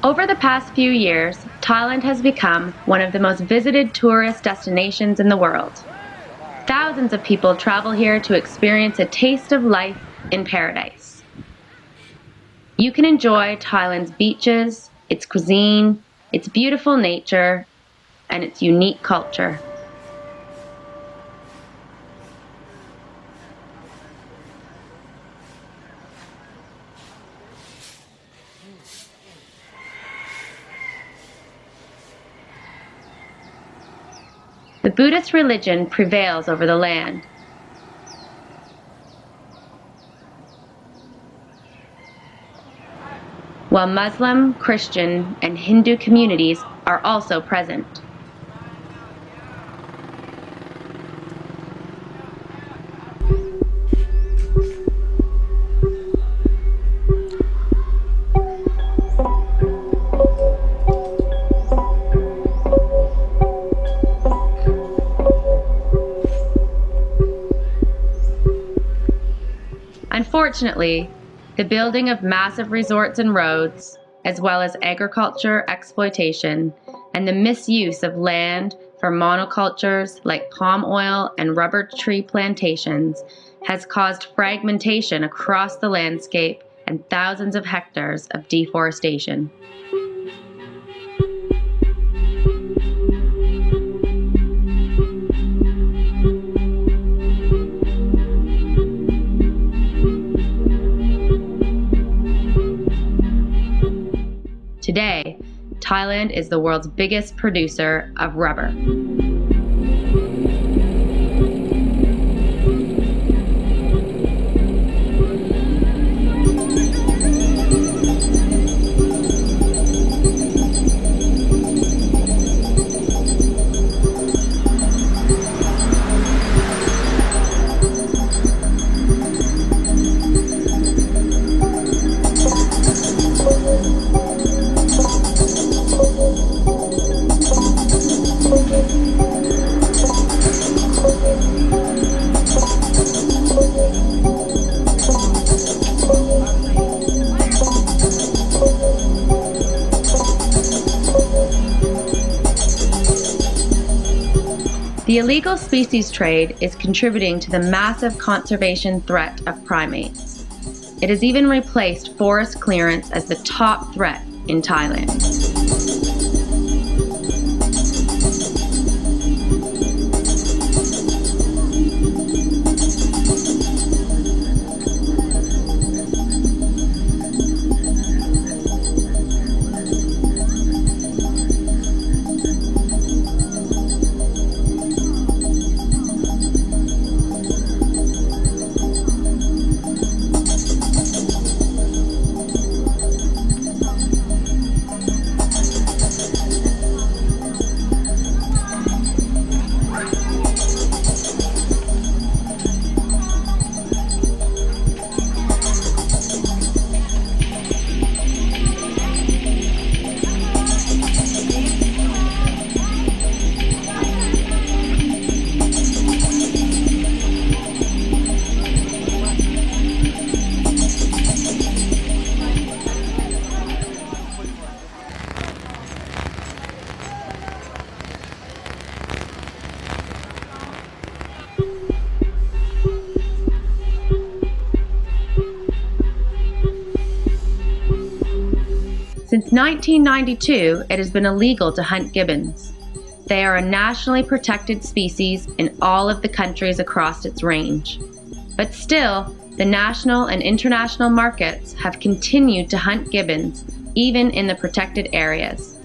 Over the past few years, Thailand has become one of the most visited tourist destinations in the world. Thousands of people travel here to experience a taste of life in paradise. You can enjoy Thailand's beaches, its cuisine, its beautiful nature, and its unique culture. The Buddhist religion prevails over the land. While Muslim, Christian, and Hindu communities are also present. Unfortunately, the building of massive resorts and roads, as well as agriculture exploitation and the misuse of land for monocultures like palm oil and rubber tree plantations, has caused fragmentation across the landscape and thousands of hectares of deforestation. Today, Thailand is the world's biggest producer of rubber. The illegal species trade is contributing to the massive conservation threat of primates. It has even replaced forest clearance as the top threat in Thailand. Since 1992, it has been illegal to hunt gibbons. They are a nationally protected species in all of the countries across its range. But still, the national and international markets have continued to hunt gibbons, even in the protected areas.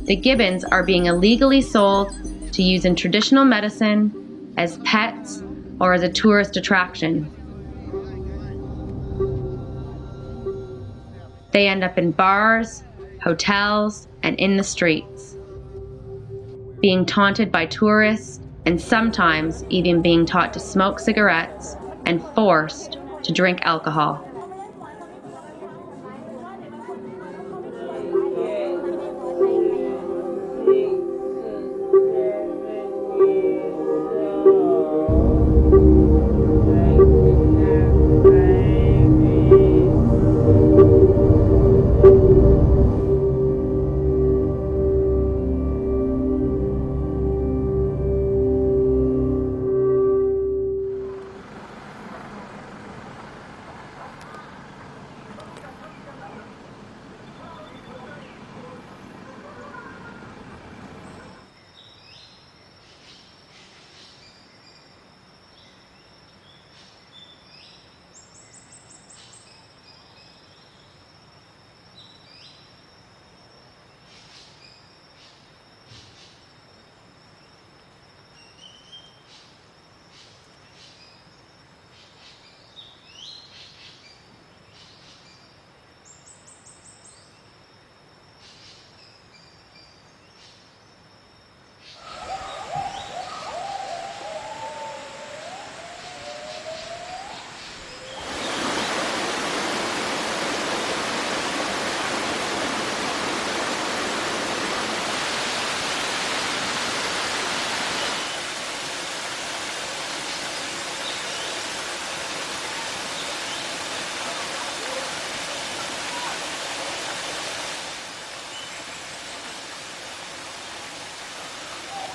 The gibbons are being illegally sold to use in traditional medicine, as pets, or as a tourist attraction. They end up in bars, hotels, and in the streets, being taunted by tourists and sometimes even being taught to smoke cigarettes and forced to drink alcohol.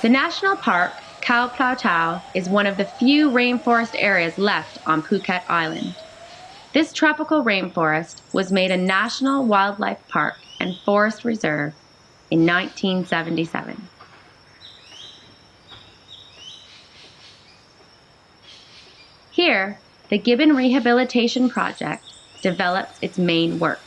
The national park, Khao Plau Tau, is one of the few rainforest areas left on Phuket Island. This tropical rainforest was made a National Wildlife Park and Forest Reserve in 1977. Here, the Gibbon Rehabilitation Project develops its main work.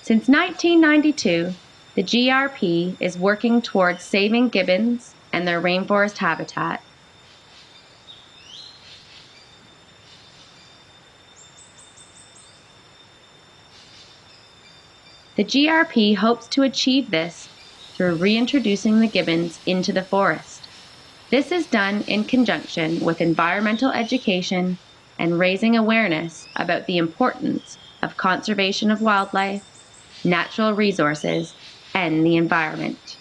Since 1992, the GRP is working towards saving gibbons and their rainforest habitat. The GRP hopes to achieve this through reintroducing the gibbons into the forest. This is done in conjunction with environmental education and raising awareness about the importance of conservation of wildlife, natural resources, and the environment.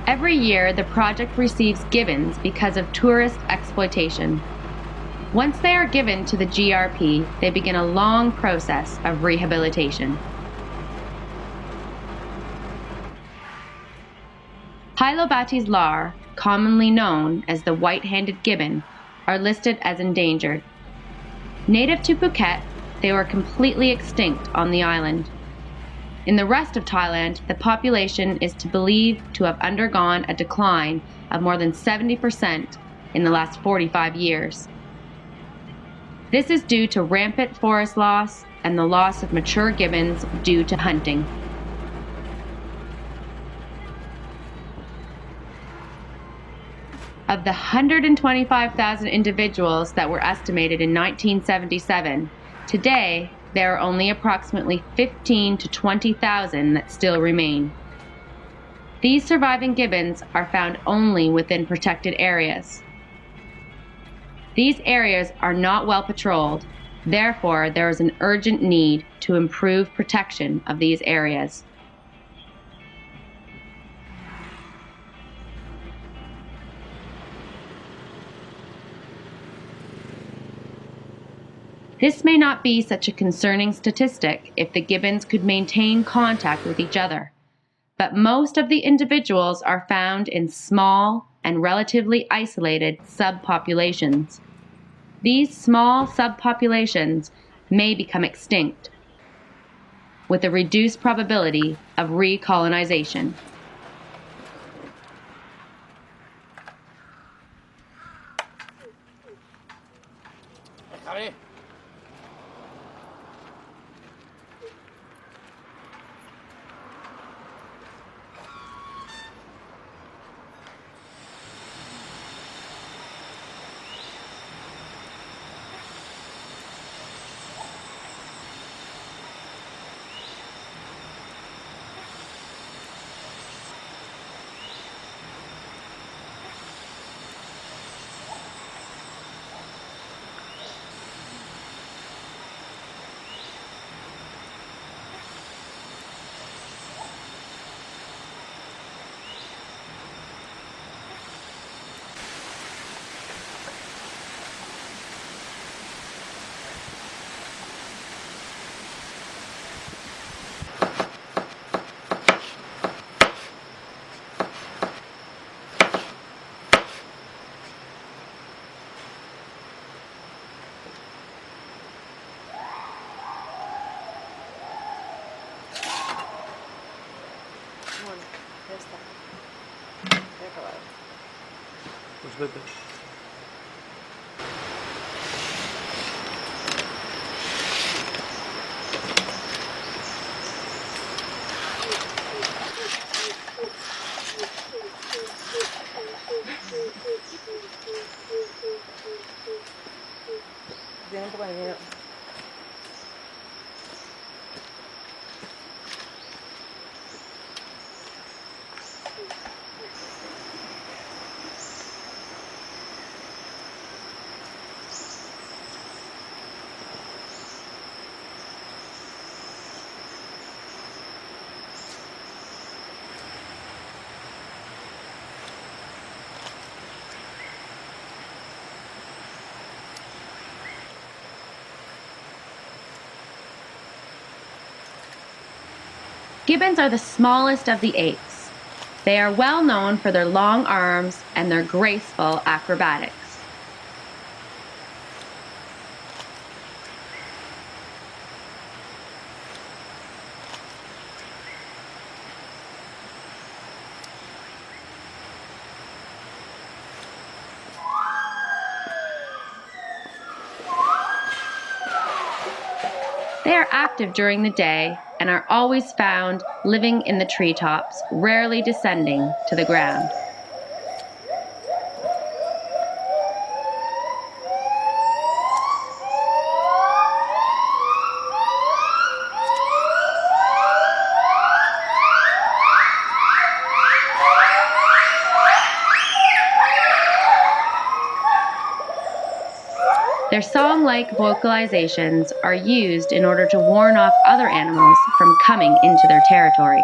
Every year, the project receives gibbons because of tourist exploitation. Once they are given to the GRP, they begin a long process of rehabilitation. Hylobates lar, commonly known as the white-handed gibbon, are listed as endangered. Native to Phuket, they were completely extinct on the island. In the rest of Thailand, the population is believed to have undergone a decline of more than 70% in the last 45 years. This is due to rampant forest loss and the loss of mature gibbons due to hunting. Of the 125,000 individuals that were estimated in 1977, today there are only approximately 15 to 20,000 that still remain. These surviving gibbons are found only within protected areas. These areas are not well patrolled, therefore there is an urgent need to improve protection of these areas. This may not be such a concerning statistic if the gibbons could maintain contact with each other, but most of the individuals are found in small and relatively isolated subpopulations. These small subpopulations may become extinct, with a reduced probability of recolonization. Ya está. He acabado. Pues vete. Tiene un poco de miedo. Gibbons are the smallest of the apes. They are well known for their long arms and their graceful acrobatics. They are active during the day and are always found living in the treetops, rarely descending to the ground. Their song-like vocalizations are used in order to warn off other animals from coming into their territory.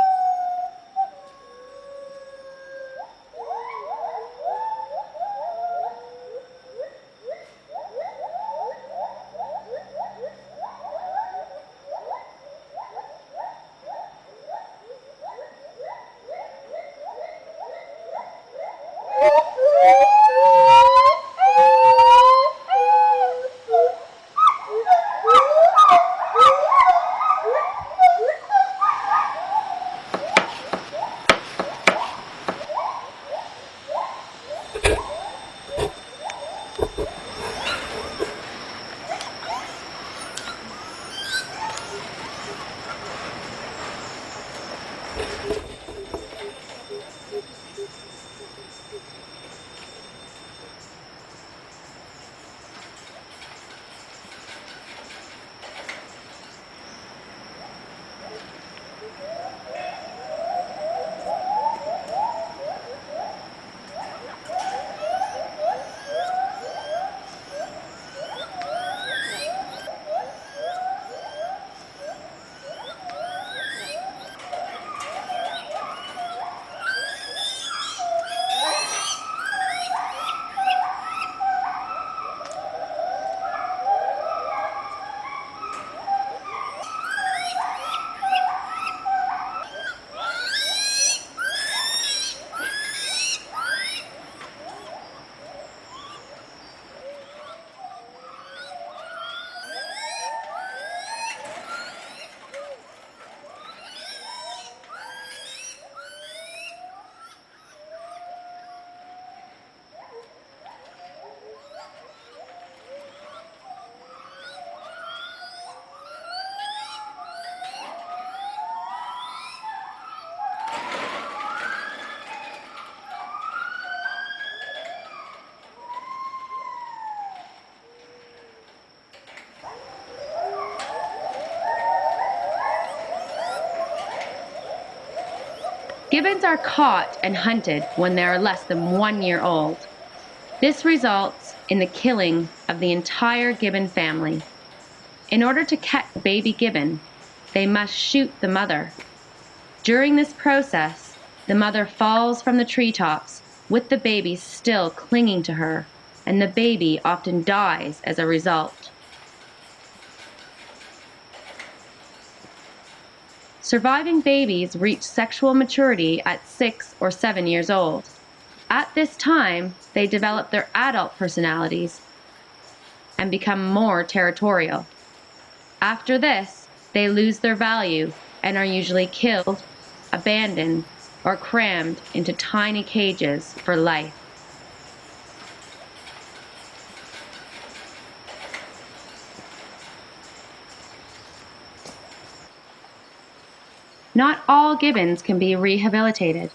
Gibbons are caught and hunted when they are less than 1 year old. This results in the killing of the entire gibbon family. In order to catch baby gibbon, they must shoot the mother. During this process, the mother falls from the treetops with the baby still clinging to her, and the baby often dies as a result. Surviving babies reach sexual maturity at 6 or 7 years old. At this time, they develop their adult personalities and become more territorial. After this, they lose their value and are usually killed, abandoned, or crammed into tiny cages for life. Not all gibbons can be rehabilitated.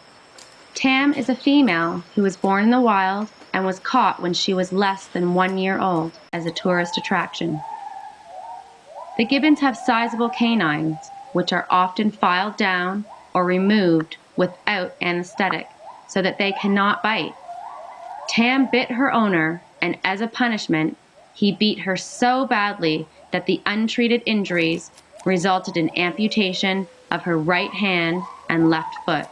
Tam is a female who was born in the wild and was caught when she was less than 1 year old as a tourist attraction. The gibbons have sizable canines, which are often filed down or removed without anesthetic so that they cannot bite. Tam bit her owner, and as a punishment, he beat her so badly that the untreated injuries resulted in amputation of her right hand and left foot.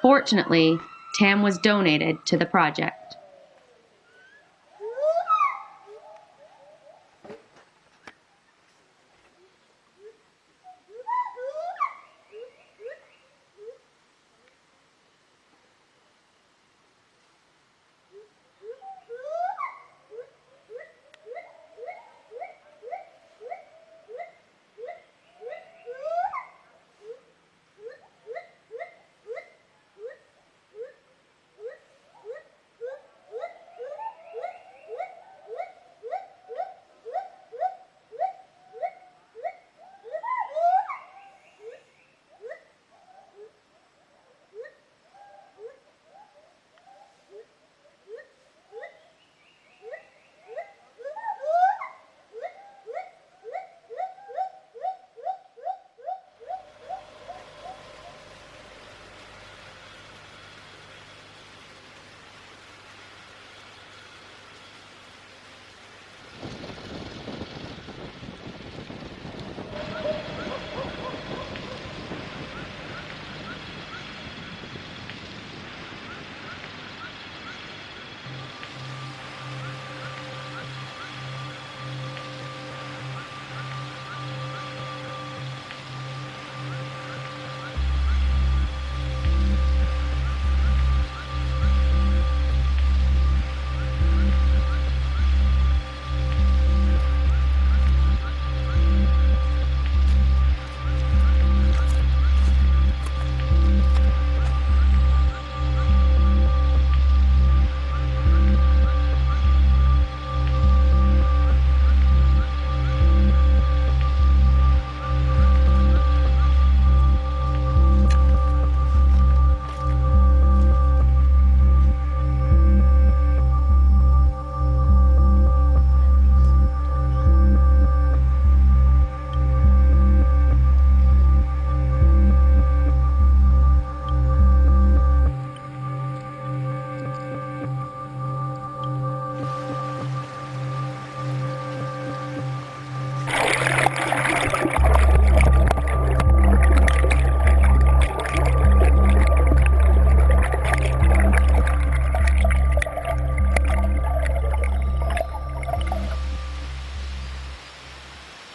Fortunately, Tam was donated to the project.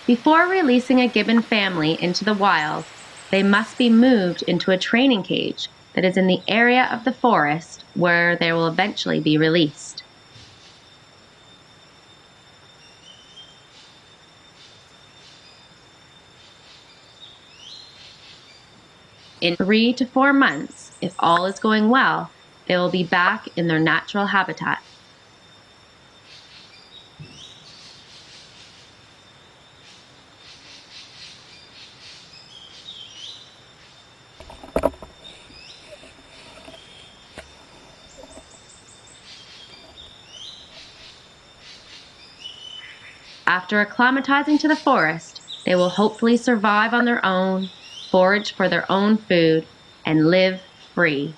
Before releasing a gibbon family into the wild, they must be moved into a training cage that is in the area of the forest where they will eventually be released. In 3 to 4 months, if all is going well, they will be back in their natural habitat. After acclimatizing to the forest, they will hopefully survive on their own, forage for their own food, and live free.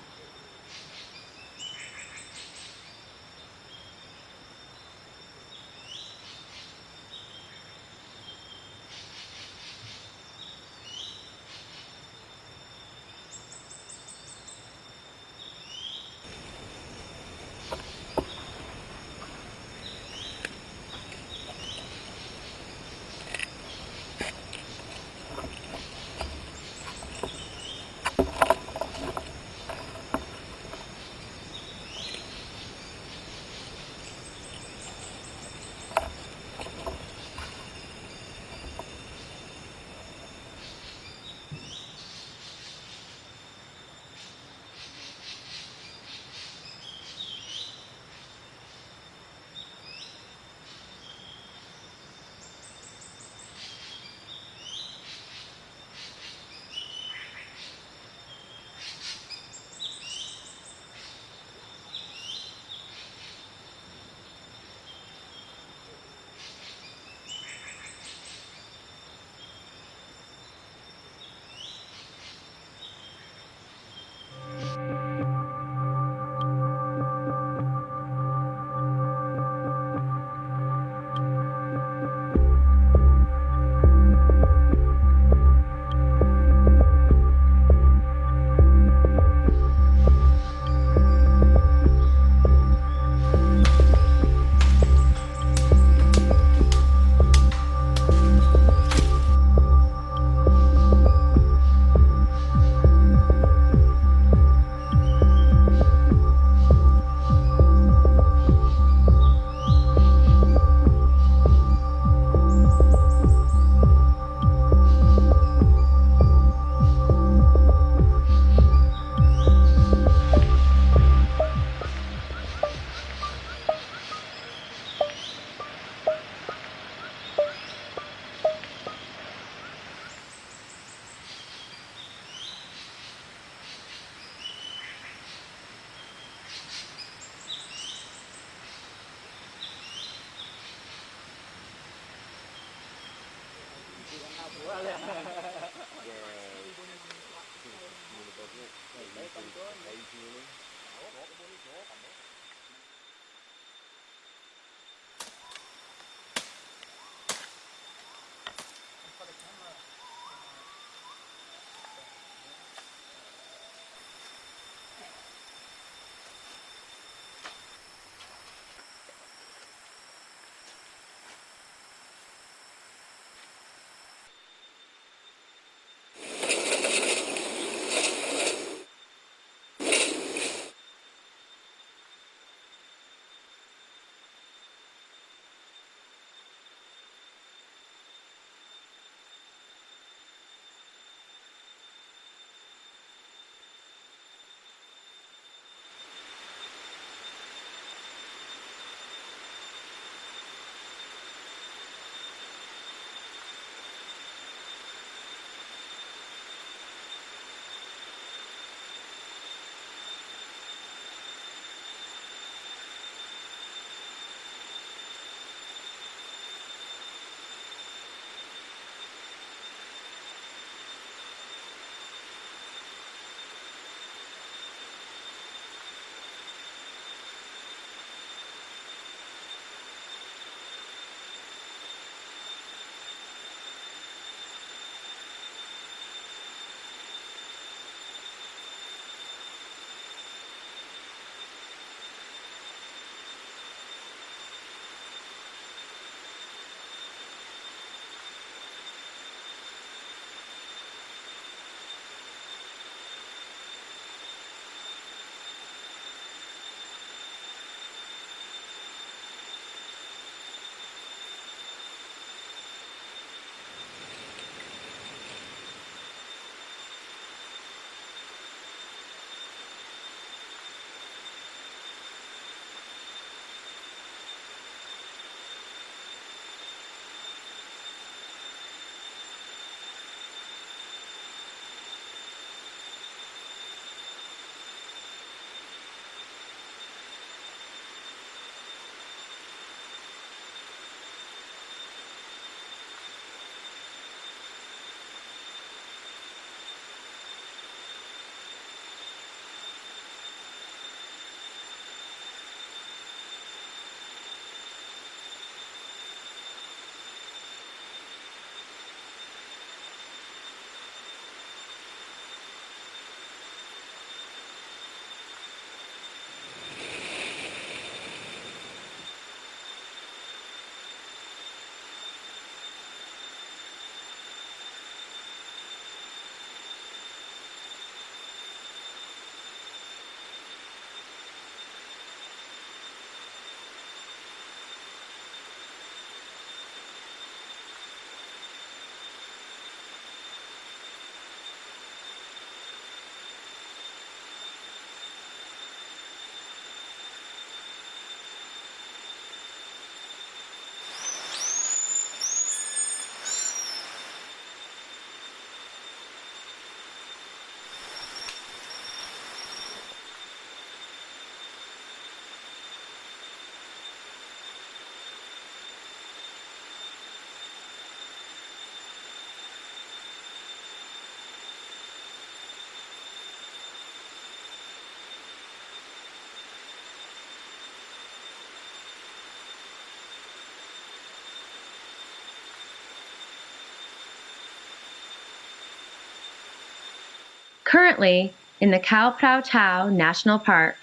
Currently, in the Khao Prao Tau National Park,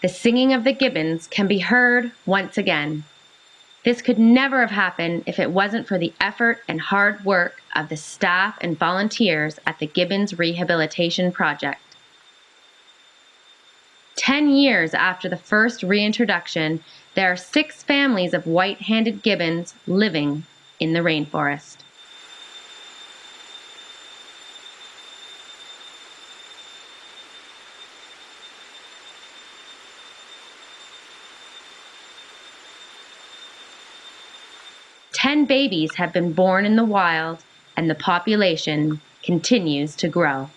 the singing of the gibbons can be heard once again. This could never have happened if it wasn't for the effort and hard work of the staff and volunteers at the Gibbons Rehabilitation Project. 10 years after the first reintroduction, there are 6 families of white-handed gibbons living in the rainforest. Ten babies have been born in the wild, and the population continues to grow.